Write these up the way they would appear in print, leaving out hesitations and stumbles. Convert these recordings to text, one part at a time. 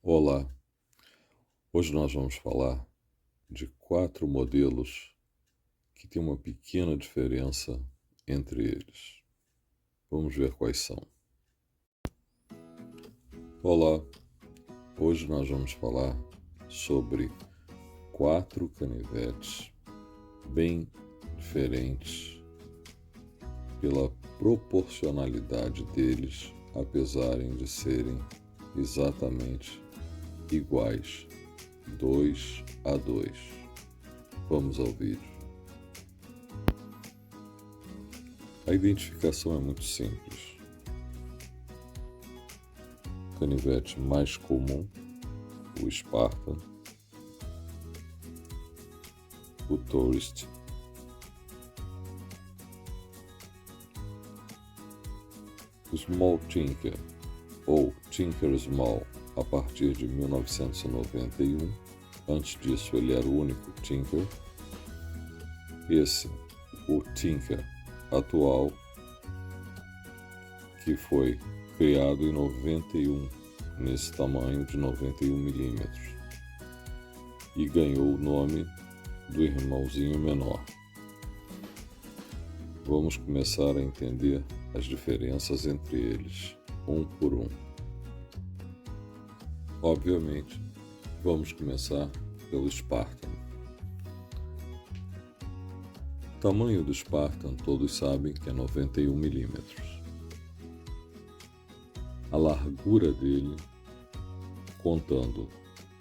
Olá, hoje nós vamos falar de 4 modelos que têm uma pequena diferença entre eles. Vamos ver quais são. Olá, hoje nós vamos falar sobre 4 canivetes bem diferentes pela proporcionalidade deles, apesar de serem exatamente iguais, 2 a 2. Vamos ao vídeo. A identificação é muito simples. O canivete mais comum, o Spartan, o Tourist, o Small Tinker ou Tinker Small a partir de 1991. Antes disso ele era o único Tinker. Esse, o Tinker atual, que foi criado em 91, nesse tamanho de 91 milímetros, e ganhou o nome do irmãozinho menor. Vamos começar a entender as diferenças entre eles, um por um. Obviamente, vamos começar pelo Spartan. O tamanho do Spartan todos sabem que é 91 milímetros. A largura dele, contando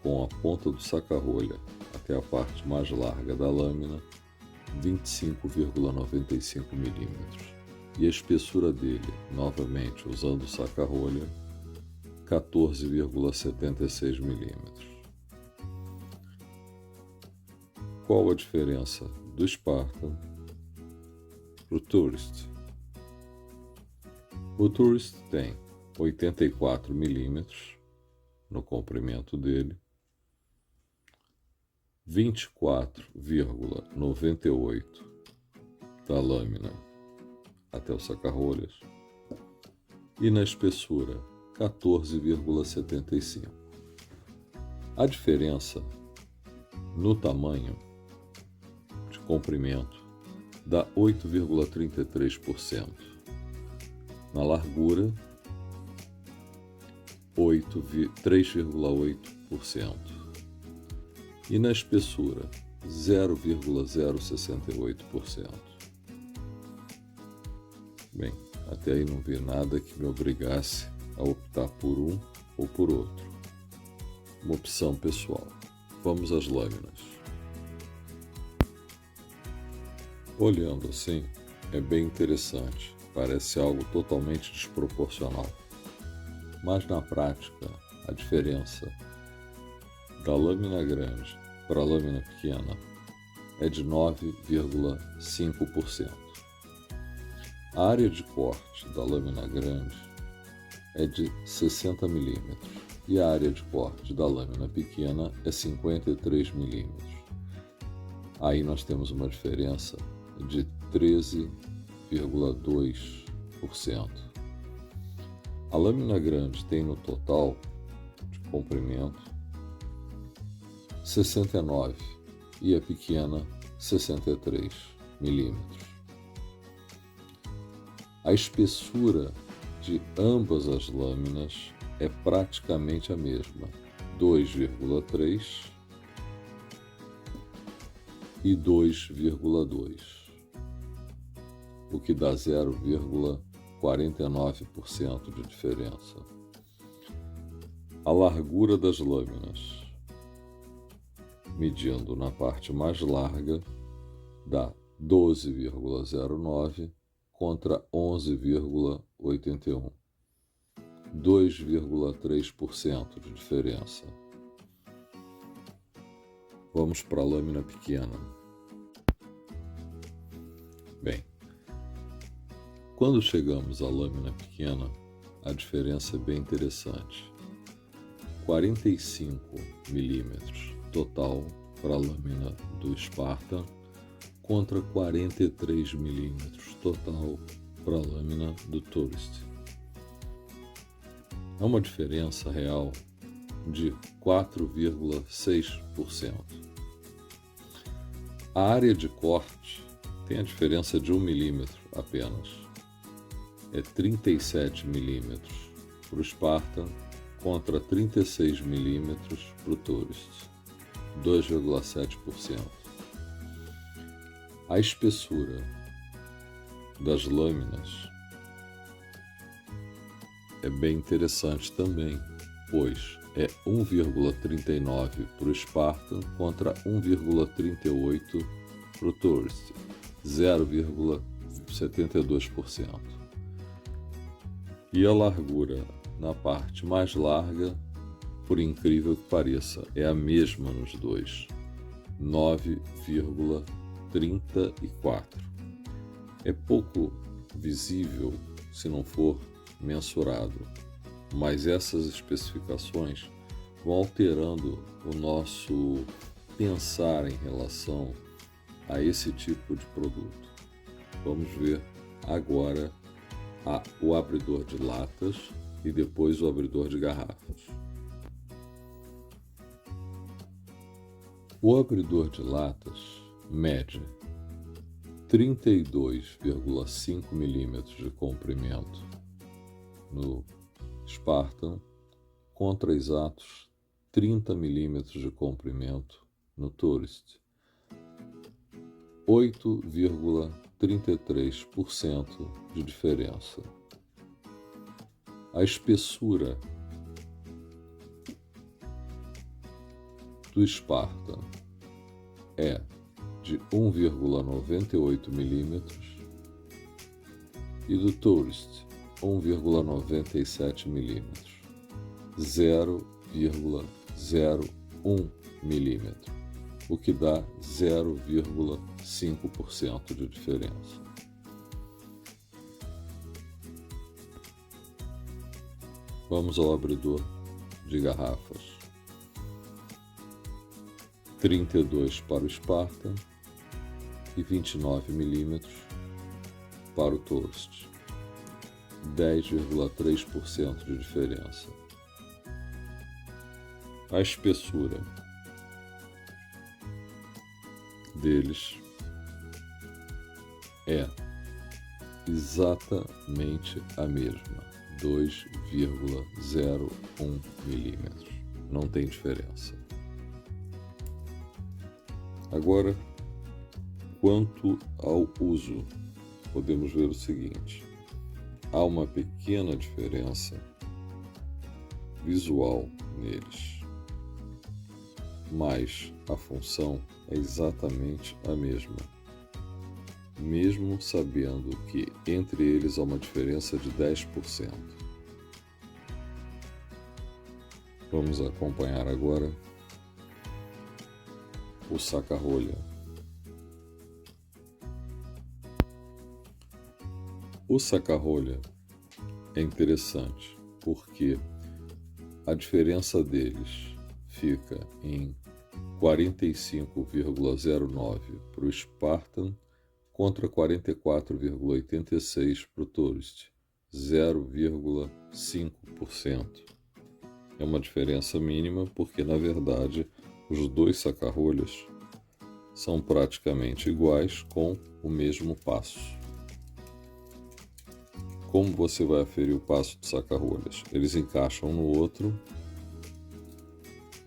com a ponta do saca-rolha até a parte mais larga da lâmina, 25,95 milímetros. E a espessura dele, novamente usando o saca-rolha, 14,76 milímetros. Qual a diferença do Spartan para o Tourist? O Tourist tem 84 milímetros no comprimento dele, 24,98 da lâmina até o saca-rolhas e na espessura 14,75. A diferença no tamanho de comprimento dá 8,33%. Na largura, 3,8%. E na espessura, 0,068%. Bem, até aí não vi nada que me obrigasse a optar por um ou por outro. Uma opção pessoal. Vamos às lâminas. Olhando assim, é bem interessante. Parece algo totalmente desproporcional. Mas na prática, a diferença da lâmina grande para a lâmina pequena é de 9,5%. A área de corte da lâmina grande é de 60 milímetros e a área de corte da lâmina pequena é 53 milímetros. Aí nós temos uma diferença de 13,2%. A lâmina grande tem no total de comprimento 69 e a pequena 63 milímetros. A espessura de ambas as lâminas é praticamente a mesma, 2,3 e 2,2, o que dá 0,49% de diferença. A largura das lâminas, medindo na parte mais larga, dá 12,09 contra 11,81. 2,3% de diferença. Vamos para a lâmina pequena. Bem, quando chegamos à lâmina pequena, a diferença é bem interessante. 45 milímetros total para a lâmina do Spartan contra 43 milímetros total para a lâmina do Tourist. Há uma diferença real de 4,6%. A área de corte tem a diferença de 1 milímetro apenas. É 37 milímetros para o Spartan contra 36 milímetros para o Tourist, 2,7%. A espessura das lâminas é bem interessante também, pois é 1,39 para o Spartan contra 1,38 para o Tourist, 0,72%. E a largura na parte mais larga, por incrível que pareça, é a mesma nos dois, 9,34. É pouco visível se não for mensurado, mas essas especificações vão alterando o nosso pensar em relação a esse tipo de produto. Vamos ver agora o abridor de latas e depois o abridor de garrafas. O abridor de latas mede 32,5 milímetros de comprimento no Spartan contra exatos 30 milímetros de comprimento no Tourist, 8,33% de diferença. A espessura do Spartan é de 1,98 milímetros e do Tourist 1,97 milímetros, 0,01 milímetro, o que dá 0,5% de diferença. Vamos ao abridor de garrafas. 32 para o Spartan e 29 milímetros para o Tourist, 10,3% de diferença. A espessura deles é exatamente a mesma, 2,01 milímetros. Não tem diferença. Agora, quanto ao uso, podemos ver o seguinte: há uma pequena diferença visual neles, mas a função é exatamente a mesma, mesmo sabendo que entre eles há uma diferença de 10%. Vamos acompanhar agora o saca-rolha. O saca-rolha é interessante porque a diferença deles fica em 45,09 para o Spartan contra 44,86 para o Tourist, 0,5%. É uma diferença mínima porque, na verdade, os dois saca-rolhas são praticamente iguais com o mesmo passo. Como você vai aferir o passo do saca-rolhas? Eles encaixam no outro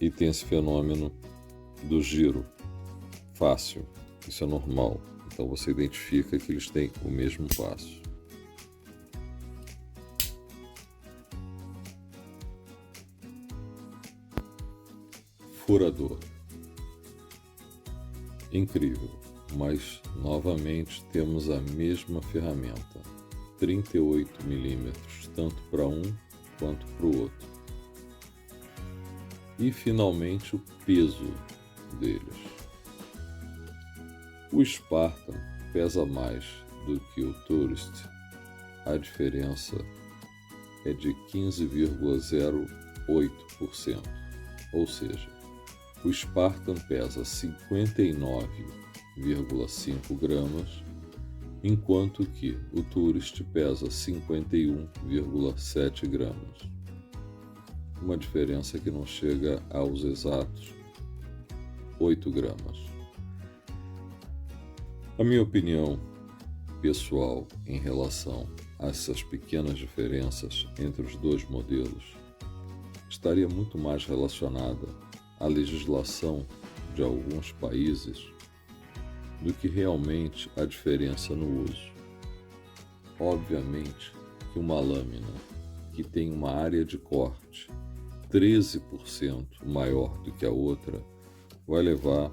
e tem esse fenômeno do giro fácil. Isso é normal. Então você identifica que eles têm o mesmo passo. Furador. Incrível, mas novamente temos a mesma ferramenta, 38 milímetros, tanto para um quanto para o outro. E finalmente o peso deles. O Spartan pesa mais do que o Tourist, a diferença é de 15,08%, ou seja, o Spartan pesa 59,5 gramas, enquanto que o Tourist pesa 51,7 gramas. uma diferença que não chega aos exatos 8 gramas. A minha opinião pessoal em relação a essas pequenas diferenças entre os dois modelos estaria muito mais relacionada à legislação de alguns países do que realmente a diferença no uso. Obviamente que uma lâmina que tem uma área de corte 13% maior do que a outra vai levar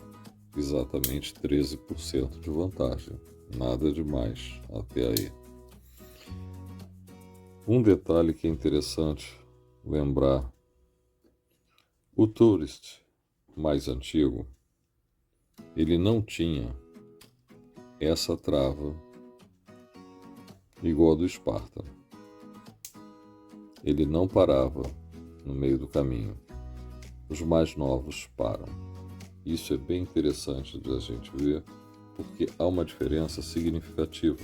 exatamente 13% de vantagem. Nada demais até aí. Um detalhe que é interessante lembrar: o Tourist mais antigo, ele não tinha essa trava igual a do Spartan. Ele não parava no meio do caminho. Os mais novos param. Isso é bem interessante de a gente ver, porque há uma diferença significativa.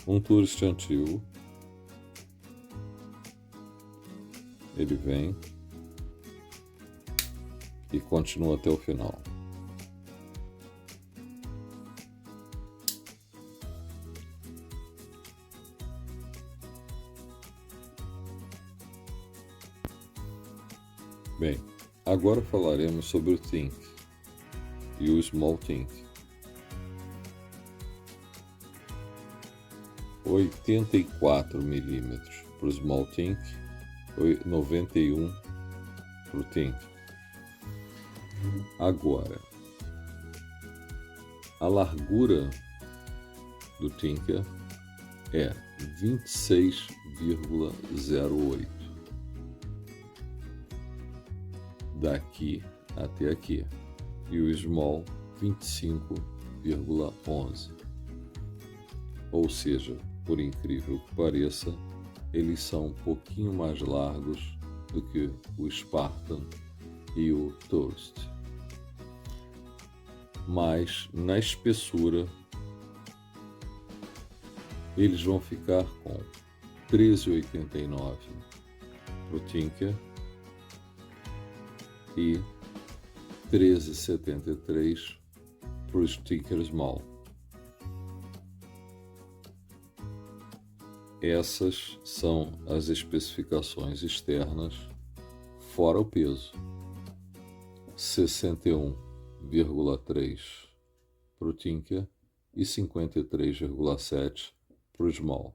Um Tourist antigo, ele vem e continua até o final. Bem, agora falaremos sobre o Think e o Small Think. 84 mm para o Small Think, 91 para o Think. Agora, a largura do Tinker é 26,08. Daqui até aqui. E o Small 25,11. Ou seja, por incrível que pareça, eles são um pouquinho mais largos do que o Spartan e o Tourist. Mas na espessura eles vão ficar com 13,89 para o Tinker e 13,73 para o Tinker Small. Essas são as especificações externas, fora o peso. 61,3 para o Tinker e 53,7 para o Small.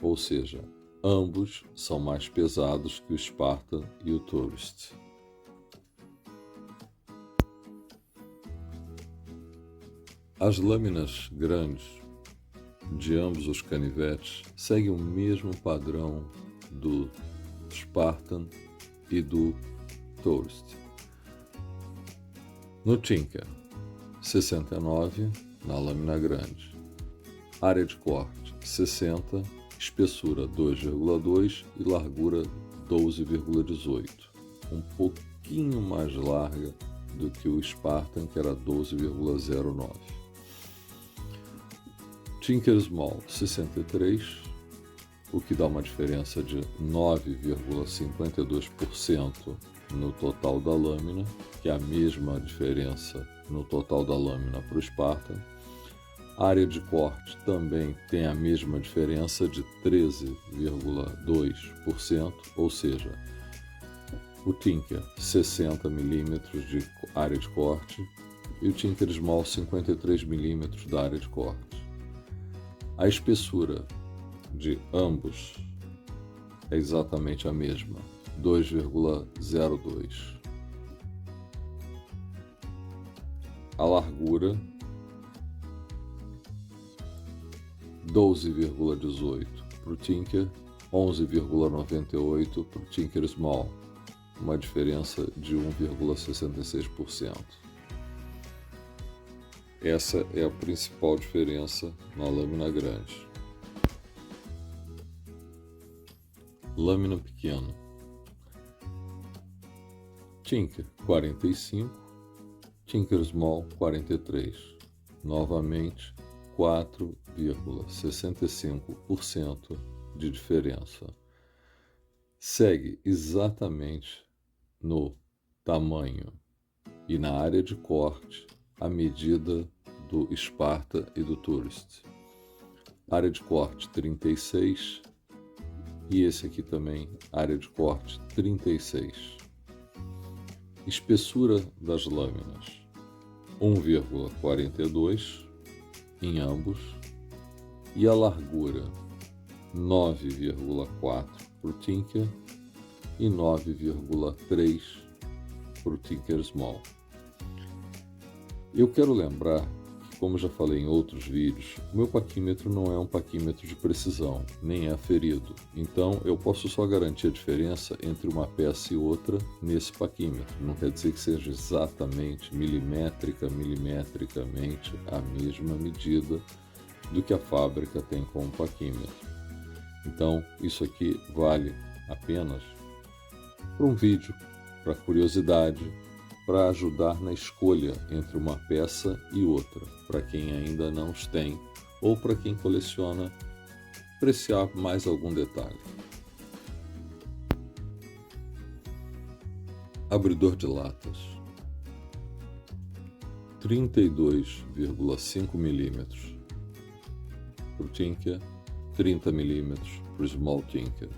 Ou seja, ambos são mais pesados que o Spartan e o Tourist. As lâminas grandes de ambos os canivetes seguem o mesmo padrão do Spartan e do Tourist. No Tinker, 69 na lâmina grande, área de corte 60, espessura 2,2 e largura 12,18, um pouquinho mais larga do que o Spartan, que era 12,09. Tinker Small 63, o que dá uma diferença de 9,52% no total da lâmina, que é a mesma diferença no total da lâmina para o Spartan. A área de corte também tem a mesma diferença de 13,2%, ou seja, o Tinker 60 mm de área de corte e o Tinker Small 53 mm da área de corte. A espessura de ambos é exatamente a mesma, 2,02. A largura 12,18 para o Tinker, 11,98 para o Tinker Small, uma diferença de 1,66%. Essa é a principal diferença na lâmina grande. Lâmina pequena. Tinker 45, Tinker Small 43. Novamente 4,65% de diferença. segue exatamente no tamanho e na área de corte a medida do Sparta e do Tourist. Área de corte 36 e esse aqui também, área de corte 36. Espessura das lâminas 1,42 em ambos e a largura 9,4 para o Tinker e 9,3 para o Tinker Small. Eu quero lembrar que, como já falei em outros vídeos, o meu paquímetro não é um paquímetro de precisão, nem é aferido. Então eu posso só garantir a diferença entre uma peça e outra nesse paquímetro. Não quer dizer que seja exatamente milimetricamente a mesma medida do que a fábrica tem como paquímetro. Então isso aqui vale apenas para um vídeo, para curiosidade, para ajudar na escolha entre uma peça e outra, para quem ainda não os tem ou para quem coleciona, apreciar mais algum detalhe. Abridor de latas 32,5 mm para o Tinker, 30 mm para o Small Tinker,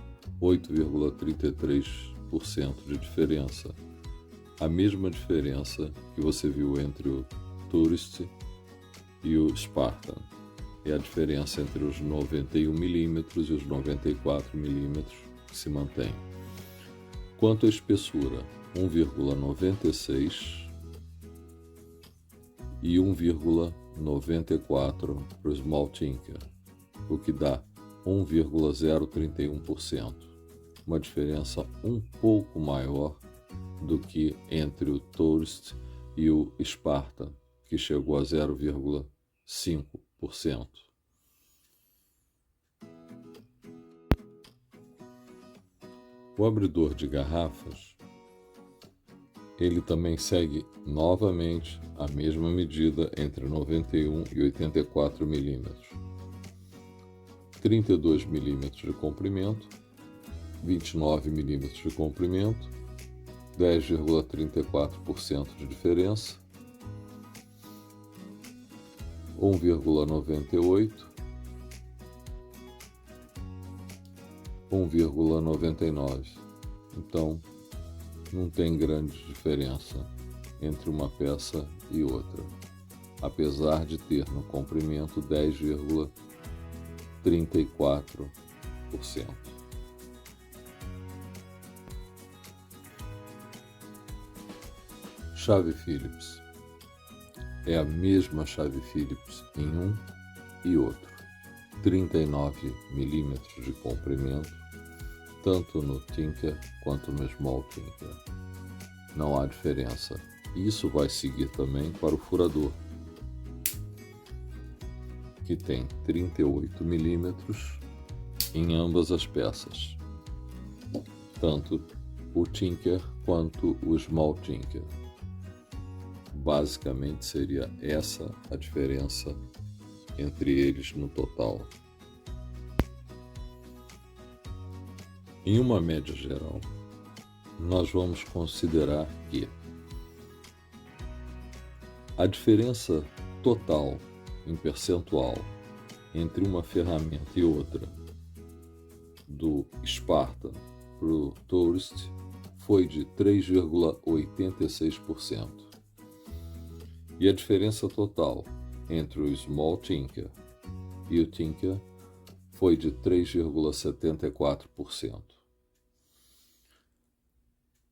8,33% de diferença. A mesma diferença que você viu entre o Tourist e o Spartan. É a diferença entre os 91 mm e os 94 mm que se mantém. Quanto à espessura, 1,96 e 1,94 para o Small Tinker, o que dá 1,031%. Uma diferença um pouco maior do que entre o Tourist e o Spartan, que chegou a 0,5%. O abridor de garrafas, ele também segue novamente a mesma medida entre 91 e 84 mm. 32 mm de comprimento, 29 mm de comprimento, 10,34% de diferença, 1,98, 1,99. Então, não tem grande diferença entre uma peça e outra, apesar de ter no comprimento 10,34%. Chave Phillips. É a mesma chave Phillips em um e outro. 39 mm de comprimento, tanto no Tinker quanto no Small Tinker. Não há diferença. Isso vai seguir também para o furador, que tem 38 mm em ambas as peças, tanto o Tinker quanto o Small Tinker. Basicamente seria essa a diferença entre eles no total. Em uma média geral, nós vamos considerar que a diferença total em percentual entre uma ferramenta e outra do Spartan para o Tourist foi de 3,86%. E a diferença total entre o Small Tinker e o Tinker foi de 3,74%.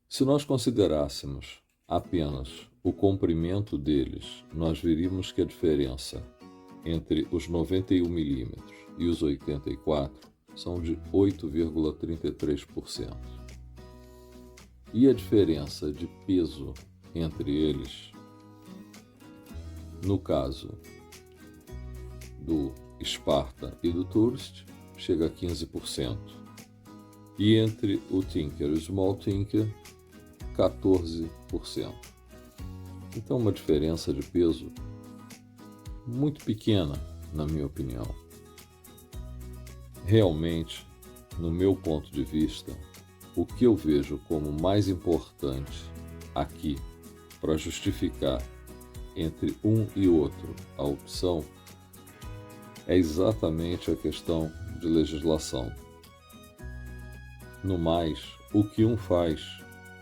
Se nós considerássemos apenas o comprimento deles, nós veríamos que a diferença entre os 91 mm e os 84 são de 8,33%. E a diferença de peso entre eles, no caso do Spartan e do Tourist, chega a 15%. E entre o Tinker e o Small Tinker, 14%. Então, uma diferença de peso muito pequena, na minha opinião. Realmente, no meu ponto de vista, O que eu vejo como mais importante aqui para justificar entre um e outro a opção é exatamente a questão de legislação. No mais, o que um faz,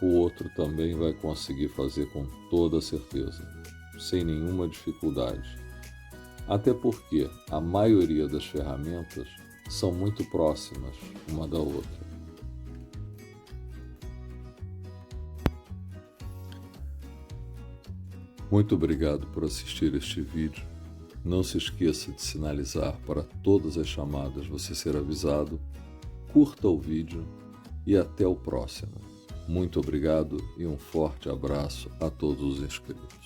o outro também vai conseguir fazer com toda certeza, sem nenhuma dificuldade. Até porque a maioria das ferramentas são muito próximas uma da outra. Muito obrigado por assistir este vídeo. Não se esqueça de sinalizar para todas as chamadas você ser avisado. Curta o vídeo e até o próximo. Muito obrigado e um forte abraço a todos os inscritos.